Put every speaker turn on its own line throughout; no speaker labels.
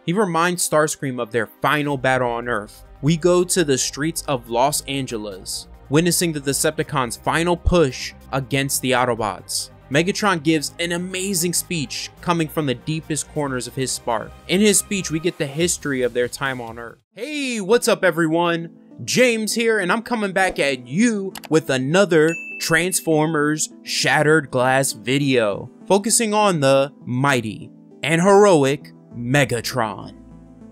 He reminds Starscream of their final battle on Earth. We go to the streets of Los Angeles, witnessing the Decepticons' final push against the Autobots. Megatron gives an amazing speech coming from the deepest corners of his spark. In his speech, we get the history of their time on Earth. Hey, what's up everyone? James here, and I'm coming back at you with another Transformers Shattered Glass video, focusing on the mighty and heroic Megatron.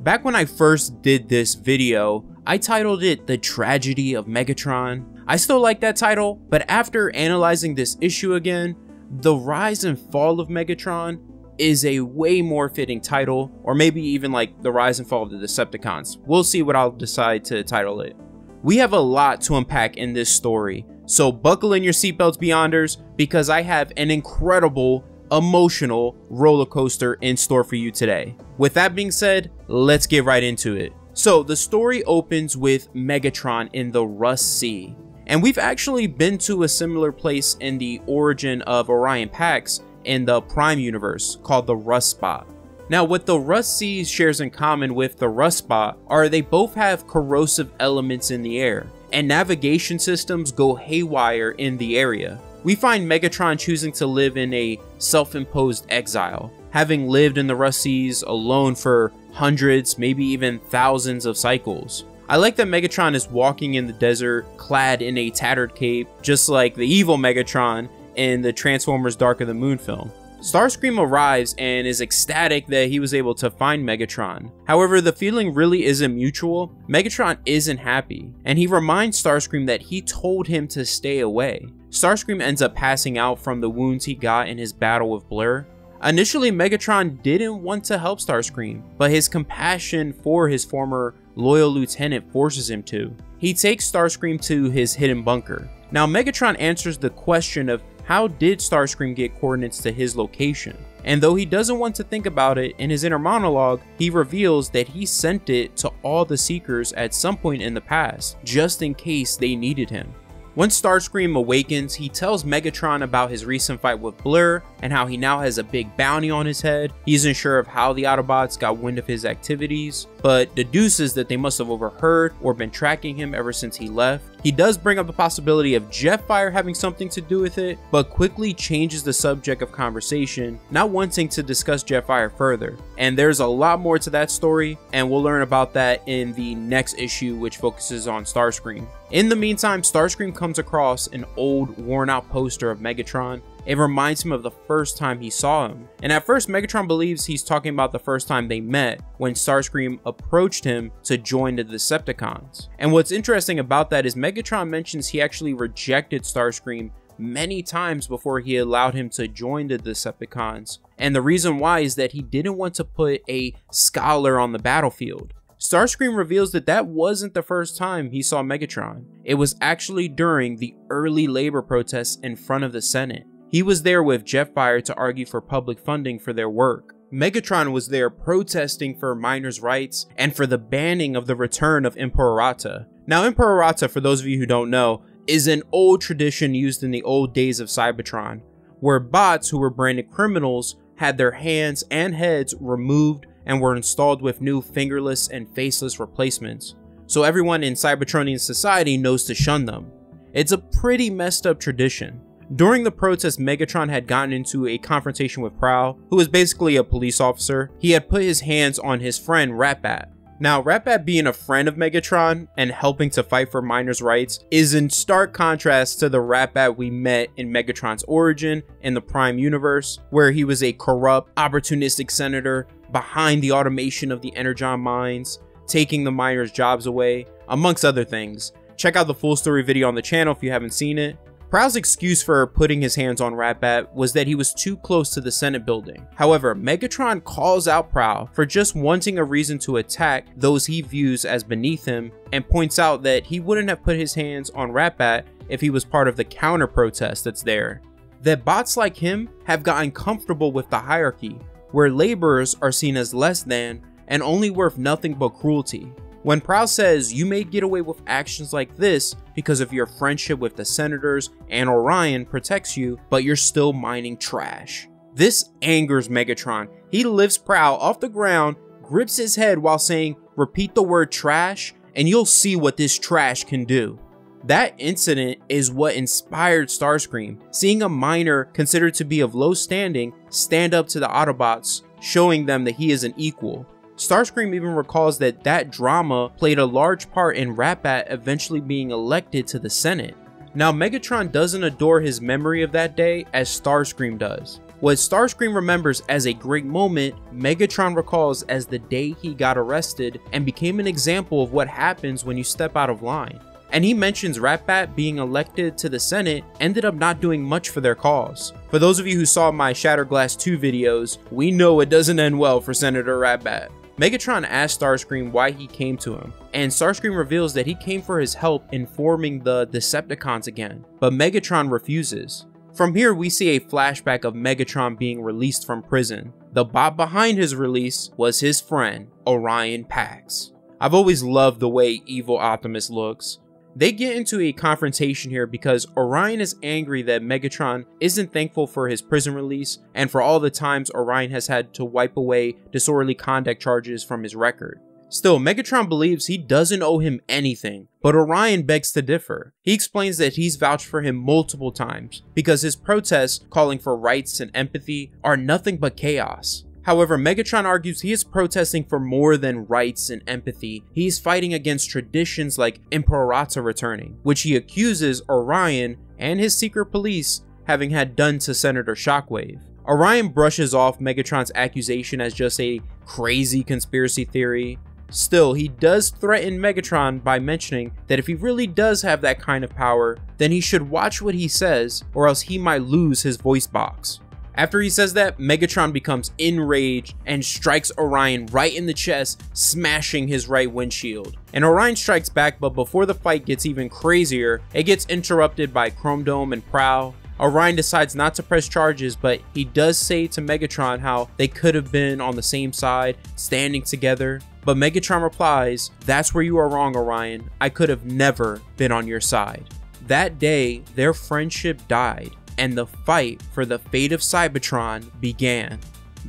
Back when I first did this video, I titled it The Tragedy of Megatron. I still like that title, but after analyzing this issue again, The Rise and Fall of Megatron is a way more fitting title, or maybe even like The Rise and Fall of the Decepticons. We'll see what I'll decide to title it. We have a lot to unpack in this story, so buckle in your seatbelts, Beyonders, because I have an incredible, emotional roller coaster in store for you today. With that being said, let's get right into it. So the story opens with Megatron in the Rust Sea. And we've actually been to a similar place in the origin of Orion Pax in the Prime universe called the Rust Spot. Now what the Rust Sea shares in common with the Rust Spot are they both have corrosive elements in the air, and navigation systems go haywire in the area. We find Megatron choosing to live in a self-imposed exile, having lived in the Rust Seas alone for hundreds, maybe even thousands of cycles. I like that Megatron is walking in the desert clad in a tattered cape, just like the evil Megatron in the Transformers Dark of the Moon film. Starscream arrives and is ecstatic that he was able to find Megatron. However, the feeling really isn't mutual. Megatron isn't happy, and he reminds Starscream that he told him to stay away. Starscream ends up passing out from the wounds he got in his battle with Blurr. Initially, Megatron didn't want to help Starscream, but his compassion for his former loyal lieutenant forces him to. He takes Starscream to his hidden bunker. Now Megatron answers the question of how did Starscream get coordinates to his location? And though he doesn't want to think about it, in his inner monologue, he reveals that he sent it to all the Seekers at some point in the past, just in case they needed him. Once Starscream awakens, he tells Megatron about his recent fight with Blurr and how he now has a big bounty on his head. He isn't sure of how the Autobots got wind of his activities, but deduces that they must have overheard or been tracking him ever since he left. He does bring up the possibility of Jetfire having something to do with it, but quickly changes the subject of conversation, not wanting to discuss Jetfire further. And there's a lot more to that story, and we'll learn about that in the next issue, which focuses on Starscream. In the meantime, Starscream comes across an old, worn-out poster of Megatron. It reminds him of the first time he saw him. And at first, Megatron believes he's talking about the first time they met, when Starscream approached him to join the Decepticons. And what's interesting about that is Megatron mentions he actually rejected Starscream many times before he allowed him to join the Decepticons. And the reason why is that he didn't want to put a scholar on the battlefield. Starscream reveals that that wasn't the first time he saw Megatron. It was actually during the early labor protests in front of the Senate. He was there with Jetfire to argue for public funding for their work. Megatron was there protesting for miners' rights and for the banning of the return of Imperator. Now Imperator, for those of you who don't know, is an old tradition used in the old days of Cybertron, where bots who were branded criminals had their hands and heads removed and were installed with new fingerless and faceless replacements, so everyone in Cybertronian society knows to shun them. It's a pretty messed up tradition. During the protest, Megatron had gotten into a confrontation with Prowl, who was basically a police officer. He had put his hands on his friend Ratbat. Now, Ratbat being a friend of Megatron and helping to fight for miners' rights is in stark contrast to the Ratbat we met in Megatron's origin in the Prime universe, where he was a corrupt, opportunistic senator behind the automation of the Energon mines, taking the miners' jobs away, amongst other things. Check out the full story video on the channel if you haven't seen it. Prowl's excuse for putting his hands on Ratbat was that he was too close to the Senate building. However, Megatron calls out Prowl for just wanting a reason to attack those he views as beneath him, and points out that he wouldn't have put his hands on Ratbat if he was part of the counter-protest that's there. That bots like him have gotten comfortable with the hierarchy, where laborers are seen as less than and only worth nothing but cruelty. When Prowl says you may get away with actions like this because of your friendship with the senators and Orion protects you, but you're still mining trash. This angers Megatron. He lifts Prowl off the ground, grips his head while saying, "Repeat the word trash and you'll see what this trash can do." That incident is what inspired Starscream, seeing a minor considered to be of low standing stand up to the Autobots, showing them that he is an equal. Starscream even recalls that that drama played a large part in Rat-Bat eventually being elected to the Senate. Now, Megatron doesn't adore his memory of that day as Starscream does. What Starscream remembers as a great moment, Megatron recalls as the day he got arrested and became an example of what happens when you step out of line. And he mentions Rat-Bat being elected to the Senate ended up not doing much for their cause. For those of you who saw my Shattered Glass 2 videos, we know it doesn't end well for Senator Rat-Bat. Megatron asks Starscream why he came to him, and Starscream reveals that he came for his help in forming the Decepticons again, but Megatron refuses. From here, we see a flashback of Megatron being released from prison. The bot behind his release was his friend, Orion Pax. I've always loved the way evil Optimus looks. They get into a confrontation here because Orion is angry that Megatron isn't thankful for his prison release and for all the times Orion has had to wipe away disorderly conduct charges from his record. Still, Megatron believes he doesn't owe him anything, but Orion begs to differ. He explains that he's vouched for him multiple times because his protests calling for rights and empathy are nothing but chaos. However, Megatron argues he is protesting for more than rights and empathy. He's fighting against traditions like Imperator returning, which he accuses Orion and his secret police having had done to Senator Shockwave. Orion brushes off Megatron's accusation as just a crazy conspiracy theory. Still, he does threaten Megatron by mentioning that if he really does have that kind of power, then he should watch what he says or else he might lose his voice box. After he says that, Megatron becomes enraged and strikes Orion right in the chest, smashing his right windshield. And Orion strikes back, but before the fight gets even crazier, it gets interrupted by Chrome Dome and Prowl. Orion decides not to press charges, but he does say to Megatron how they could have been on the same side, standing together. But Megatron replies, "That's where you are wrong, Orion. I could have never been on your side." That day, their friendship died, and the fight for the fate of Cybertron began.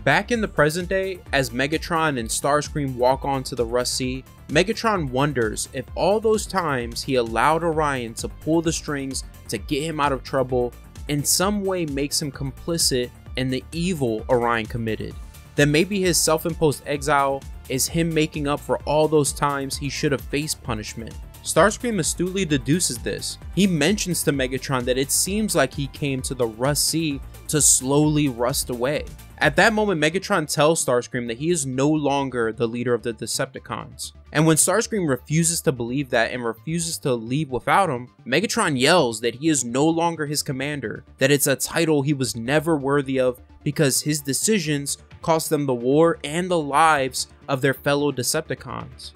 Back in the present day, as Megatron and Starscream walk onto the Rust Sea, Megatron wonders if all those times he allowed Orion to pull the strings to get him out of trouble in some way makes him complicit in the evil Orion committed. Then maybe his self-imposed exile is him making up for all those times he should have faced punishment. Starscream astutely deduces this. He mentions to Megatron that it seems like he came to the Rust Sea to slowly rust away. At that moment, Megatron tells Starscream that he is no longer the leader of the Decepticons. And when Starscream refuses to believe that and refuses to leave without him, Megatron yells that he is no longer his commander, that it's a title he was never worthy of because his decisions cost them the war and the lives of their fellow Decepticons.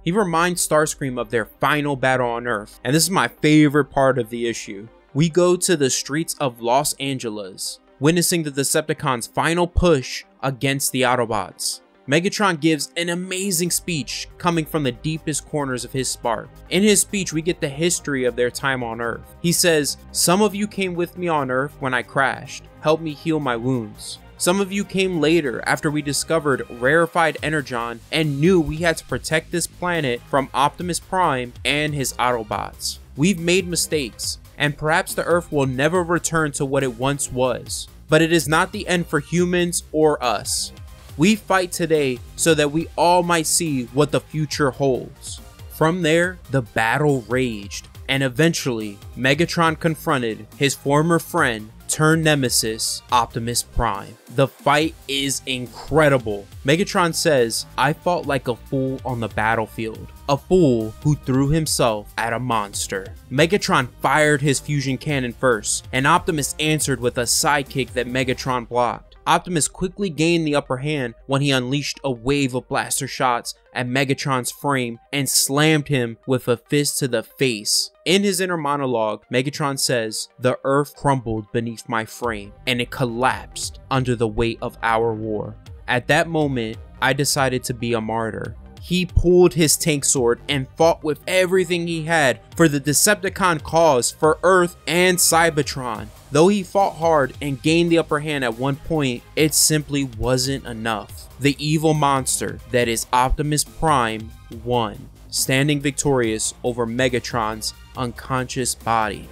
He reminds Starscream of their final battle on Earth, and this is my favorite part of the issue. We go to the streets of Los Angeles, witnessing the Decepticons' final push against the Autobots. Megatron gives an amazing speech coming from the deepest corners of his spark. In his speech, we get the history of their time on Earth. He says, "Some of you came with me on Earth when I crashed, helped me heal my wounds. Some of you came later after we discovered rarefied energon and knew we had to protect this planet from Optimus Prime and his Autobots. We've made mistakes, and perhaps the Earth will never return to what it once was. But it is not the end for humans or us. We fight today so that we all might see what the future holds." From there, the battle raged, and eventually, Megatron confronted his former friend turned nemesis, Optimus Prime. The fight is incredible. Megatron says, "I fought like a fool on the battlefield, a fool who threw himself at a monster." Megatron fired his fusion cannon first, and Optimus answered with a sidekick that Megatron blocked. Optimus quickly gained the upper hand when he unleashed a wave of blaster shots at Megatron's frame and slammed him with a fist to the face. In his inner monologue, Megatron says, "The earth crumbled beneath my frame and it collapsed under the weight of our war. At that moment, I decided to be a martyr." He pulled his tank sword and fought with everything he had for the Decepticon cause, for Earth and Cybertron. Though he fought hard and gained the upper hand at one point, it simply wasn't enough. The evil monster that is Optimus Prime won, standing victorious over Megatron's unconscious body.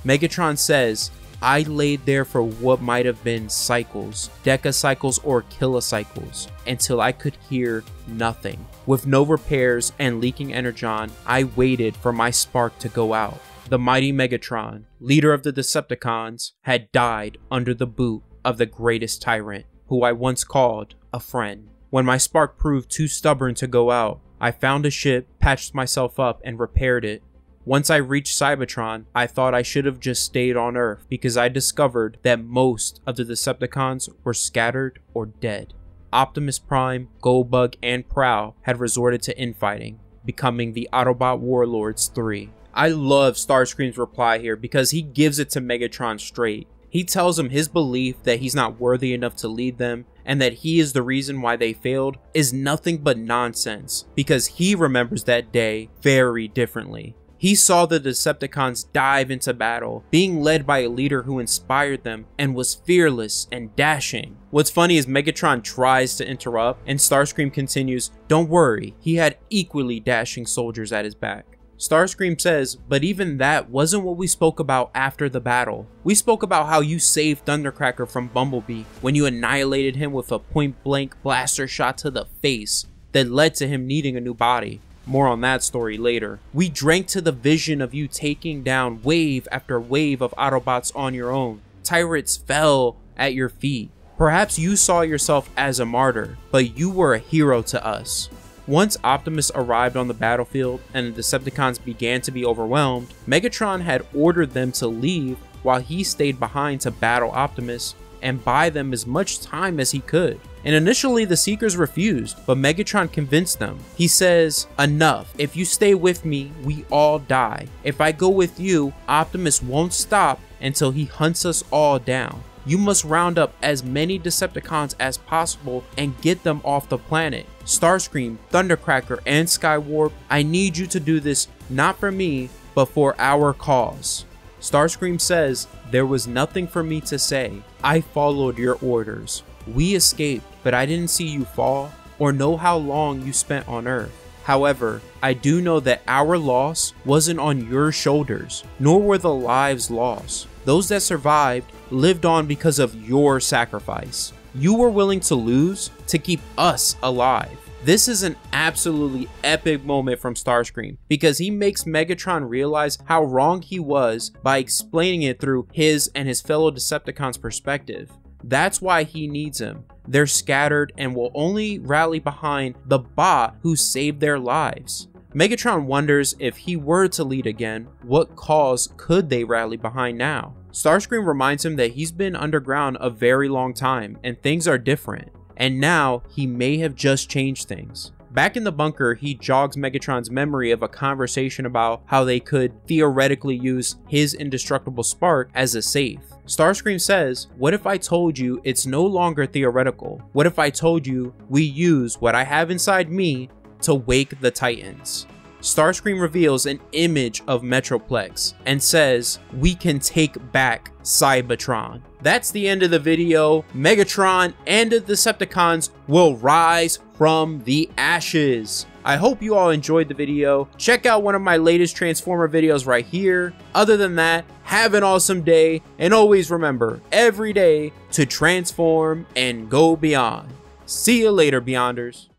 Megatron says, "I laid there for what might have been cycles, decacycles or kilocycles, until I could hear nothing. With no repairs and leaking energon, I waited for my spark to go out." The mighty Megatron, leader of the Decepticons, had died under the boot of the greatest tyrant, who I once called a friend. When my spark proved too stubborn to go out, I found a ship, patched myself up, and repaired it. Once I reached Cybertron, I thought I should have just stayed on Earth because I discovered that most of the Decepticons were scattered or dead. Optimus Prime, Goldbug, and Prowl had resorted to infighting, becoming the Autobot Warlords 3. I love Starscream's reply here because he gives it to Megatron straight. He tells him his belief that he's not worthy enough to lead them and that he is the reason why they failed is nothing but nonsense because he remembers that day very differently. He saw the Decepticons dive into battle, being led by a leader who inspired them and was fearless and dashing. What's funny is Megatron tries to interrupt and Starscream continues, "Don't worry, he had equally dashing soldiers at his back." Starscream says, "But even that wasn't what we spoke about after the battle. We spoke about how you saved Thundercracker from Bumblebee when you annihilated him with a point-blank blaster shot to the face that led to him needing a new body. More on that story later. We drank to the vision of you taking down wave after wave of Autobots on your own. Tyrants fell at your feet. Perhaps you saw yourself as a martyr, but you were a hero to us." Once Optimus arrived on the battlefield and the Decepticons began to be overwhelmed, Megatron had ordered them to leave while he stayed behind to battle Optimus and buy them as much time as he could. And initially the Seekers refused, but Megatron convinced them. He says, "Enough. If you stay with me, we all die. If I go with you, Optimus won't stop until he hunts us all down. You must round up as many Decepticons as possible and get them off the planet. Starscream, Thundercracker, and Skywarp, I need you to do this not for me, but for our cause." Starscream says, "There was nothing for me to say. I followed your orders. We escaped, but I didn't see you fall or know how long you spent on Earth. However, I do know that our loss wasn't on your shoulders, nor were the lives lost. Those that survived lived on because of your sacrifice. You were willing to lose to keep us alive." This is an absolutely epic moment from Starscream because he makes Megatron realize how wrong he was by explaining it through his and his fellow Decepticons' perspective. That's why he needs him. They're scattered and will only rally behind the bot who saved their lives. Megatron wonders if he were to lead again, what cause could they rally behind now? Starscream reminds him that he's been underground a very long time and things are different, and now he may have just changed things. Back in the bunker, he jogs Megatron's memory of a conversation about how they could theoretically use his indestructible spark as a safe. Starscream says, "What if I told you it's no longer theoretical? What if I told you we use what I have inside me to wake the Titans?" Starscream reveals an image of Metroplex and says, "We can take back Cybertron." That's the end of the video. Megatron and the Decepticons will rise from the ashes. I hope you all enjoyed the video. Check out one of my latest Transformer videos right here. Other than that, have an awesome day, and always remember, every day to transform and go beyond. See you later, Beyonders.